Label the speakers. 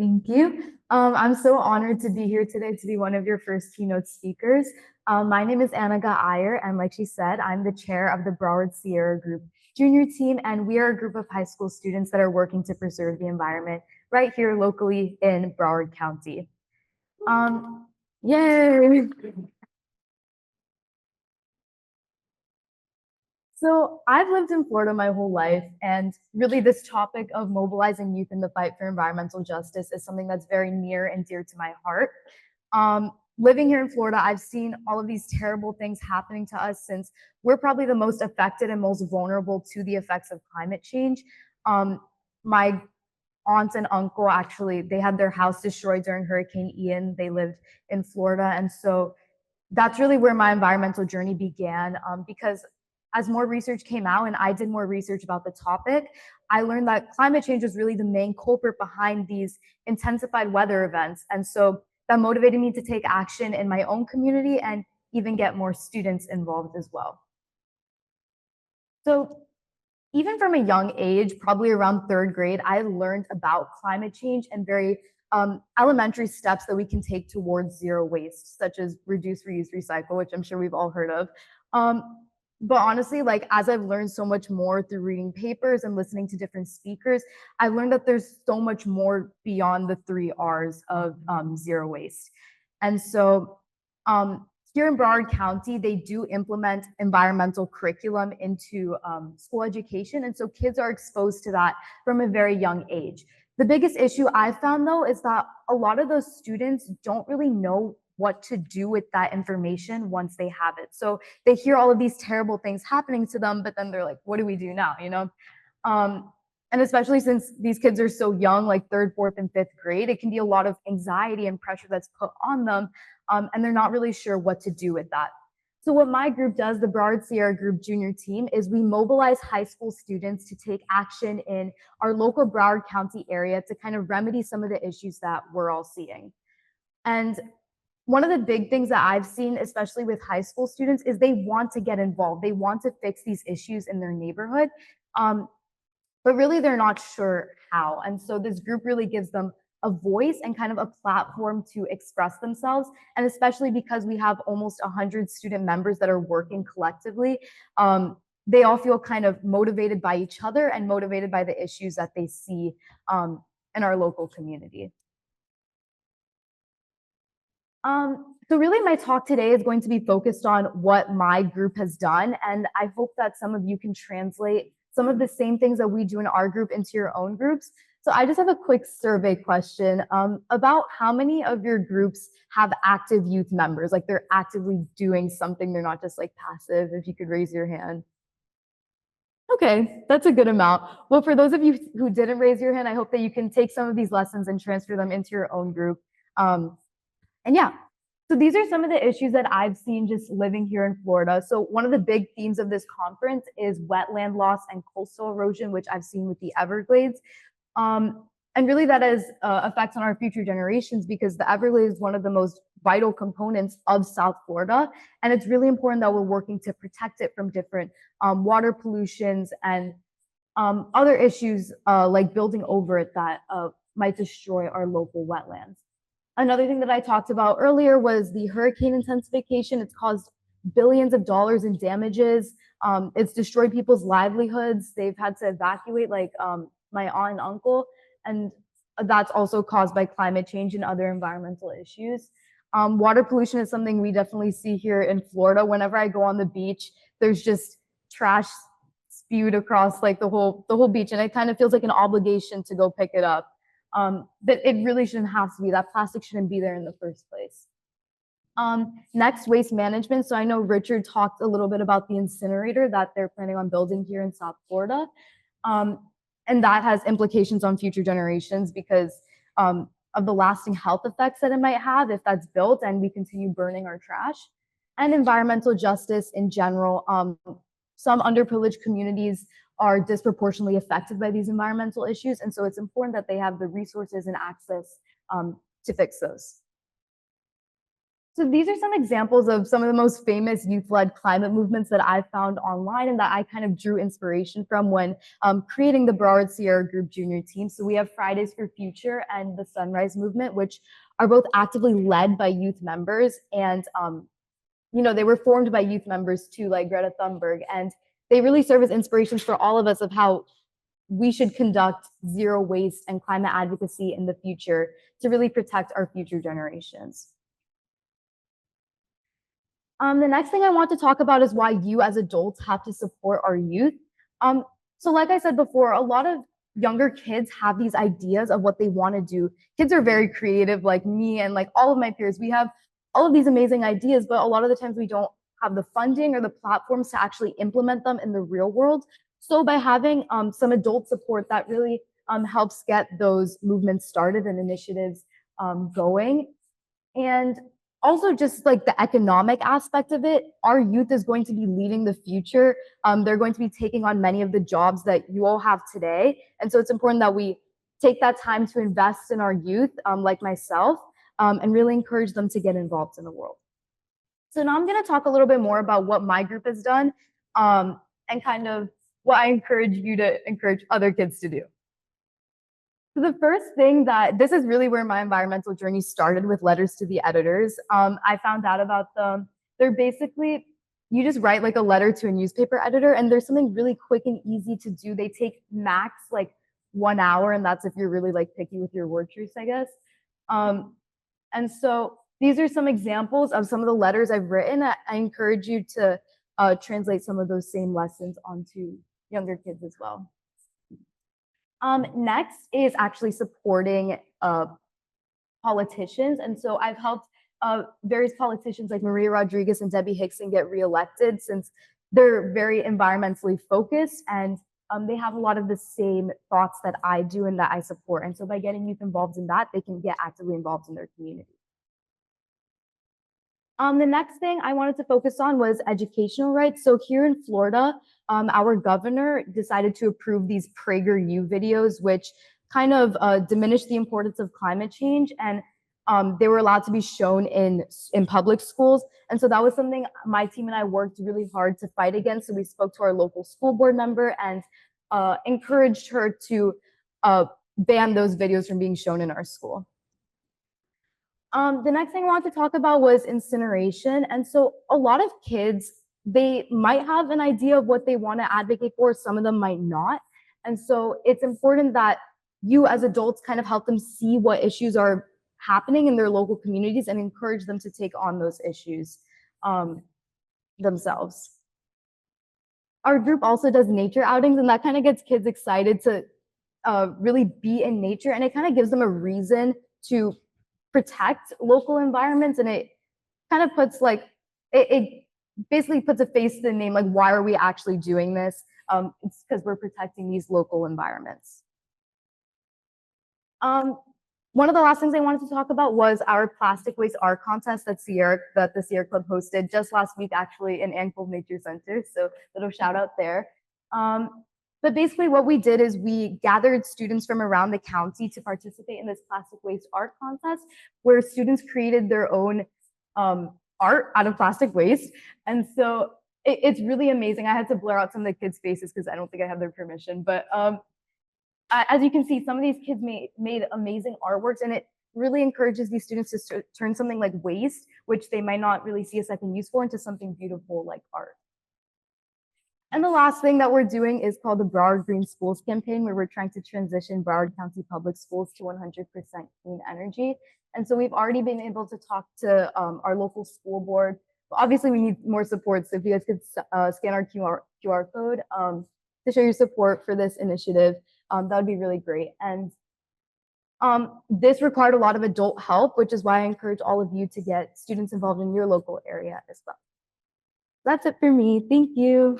Speaker 1: Thank you. I'm so honored to be here today to be one of your first keynote speakers. My name is Anagha Iyer, and like she said, I'm the chair of the Broward Sierra Group junior team, and we are a group of high school students that are working to preserve the environment right here locally in Broward County. Yay! So I've lived in Florida my whole life, and really this topic of mobilizing youth in the fight for environmental justice is something that's very near and dear to my heart. Living here in Florida, I've seen all of these terrible things happening to us since we're probably the most affected and most vulnerable to the effects of climate change. My aunt and uncle actually, they had their house destroyed during Hurricane Ian. They lived in Florida, and so that's really where my environmental journey began, because as more research came out and I did more research about the topic, I learned that climate change was really the main culprit behind these intensified weather events. And so that motivated me to take action in my own community and even get more students involved as well. So even from a young age, probably around third grade, I learned about climate change and very elementary steps that we can take towards zero waste, such as reduce, reuse, recycle, which I'm sure we've all heard of. But honestly, like as I've learned so much more through reading papers and listening to different speakers, I've learned that there's so much more beyond the three R's of zero waste. And so here in Broward County, they do implement environmental curriculum into school education. And so kids are exposed to that from a very young age. The biggest issue I've found though is that a lot of those students don't really know what to do with that information once they have it. So they hear all of these terrible things happening to them, but then they're like, what do we do now? And especially since these kids are so young, like third, fourth, and fifth grade, it can be a lot of anxiety and pressure that's put on them. And they're not really sure what to do with that. So what my group does, the Broward Sierra Group junior team, is we mobilize high school students to take action in our local Broward County area to kind of remedy some of the issues that we're all seeing. And one of the big things that I've seen, especially with high school students, is they want to get involved. They want to fix these issues in their neighborhood, but really they're not sure how. And so this group really gives them a voice and kind of a platform to express themselves. And especially because we have almost 100 student members that are working collectively, they all feel kind of motivated by each other and motivated by the issues that they see in our local community. So really my talk today is going to be focused on what my group has done. And I hope that some of you can translate some of the same things that we do in our group into your own groups. So I just have a quick survey question about how many of your groups have active youth members, like they're actively doing something, they're not just like passive, if you could raise your hand. Okay, that's a good amount. Well, for those of you who didn't raise your hand, I hope that you can take some of these lessons and transfer them into your own group. And yeah, so these are some of the issues that I've seen just living here in Florida. So one of the big themes of this conference is wetland loss and coastal erosion, which I've seen with the Everglades. And really that has effects on our future generations because the Everglades is one of the most vital components of South Florida. And it's really important that we're working to protect it from different water pollutions and other issues like building over it that might destroy our local wetlands. Another thing that I talked about earlier was the hurricane intensification. It's caused billions of dollars in damages. It's destroyed people's livelihoods. They've had to evacuate, like my aunt and uncle, and that's also caused by climate change and other environmental issues. Water pollution is something we definitely see here in Florida. Whenever I go on the beach, there's just trash spewed across like the whole beach, and it kind of feels like an obligation to go pick it up. But it really shouldn't have to be. That plastic shouldn't be there in the first place. Next, waste management. So I know Richard talked a little bit about the incinerator that they're planning on building here in South Florida. And that has implications on future generations because of the lasting health effects that it might have if that's built and we continue burning our trash. And environmental justice in general. Some underprivileged communities are disproportionately affected by these environmental issues. And so it's important that they have the resources and access to fix those. So these are some examples of some of the most famous youth-led climate movements that I found online and that I kind of drew inspiration from when creating the Broward Sierra Group Junior team. So we have Fridays for Future and the Sunrise Movement, which are both actively led by youth members. And, they were formed by youth members too, like Greta Thunberg. And they really serve as inspirations for all of us of how we should conduct zero waste and climate advocacy in the future to really protect our future generations. The next thing I want to talk about is why you as adults have to support our youth. So like I said before, a lot of younger kids have these ideas of what they want to do. Kids are very creative, like me and like all of my peers. We have all of these amazing ideas, but a lot of the times we don't have the funding or the platforms to actually implement them in the real world. So by having some adult support, that really helps get those movements started and initiatives going. And also just like the economic aspect of it, our youth is going to be leading the future. They're going to be taking on many of the jobs that you all have today. And so it's important that we take that time to invest in our youth, like myself, and really encourage them to get involved in the world. So now I'm going to talk a little bit more about what my group has done and kind of what I encourage you to encourage other kids to do. So the first thing this is really where my environmental journey started with letters to the editors. I found out about them. They're basically, you just write like a letter to a newspaper editor and there's something really quick and easy to do. They take max like 1 hour and that's if you're really like picky with your word choice, I guess. And so these are some examples of some of the letters I've written. I encourage you to translate some of those same lessons onto younger kids as well. Next is actually supporting politicians. And so I've helped various politicians like Maria Rodriguez and Debbie Hickson get reelected since they're very environmentally focused and they have a lot of the same thoughts that I do and that I support. And so by getting youth involved in that, they can get actively involved in their community. The next thing I wanted to focus on was educational rights. So here in Florida, our governor decided to approve these PragerU videos, which kind of diminished the importance of climate change, and they were allowed to be shown in public schools. And so that was something my team and I worked really hard to fight against. So we spoke to our local school board member and encouraged her to ban those videos from being shown in our school. The next thing I wanted to talk about was incineration. And so a lot of kids, they might have an idea of what they want to advocate for, some of them might not. And so it's important that you as adults kind of help them see what issues are happening in their local communities and encourage them to take on those issues themselves. Our group also does nature outings, and that kind of gets kids excited to really be in nature, and it kind of gives them a reason to protect local environments, and it kind of puts like it basically puts a face to the name, like why are we actually doing this? It's because we're protecting these local environments. One of the last things I wanted to talk about was our plastic waste art contest that the Sierra Club hosted just last week, actually, in Ann Cove Nature Center. So little shout out there. But basically what we did is we gathered students from around the county to participate in this plastic waste art contest where students created their own art out of plastic waste. And so it's really amazing. I had to blur out some of the kids' faces because I don't think I have their permission. But as you can see, some of these kids made amazing artworks, and it really encourages these students to turn something like waste, which they might not really see a second use for, into something beautiful like art. And the last thing that we're doing is called the Broward Green Schools campaign, where we're trying to transition Broward County Public Schools to 100% clean energy. And so we've already been able to talk to our local school board. Obviously, we need more support. So if you guys could scan our QR code to show your support for this initiative, that would be really great. And this required a lot of adult help, which is why I encourage all of you to get students involved in your local area as well. That's it for me. Thank you.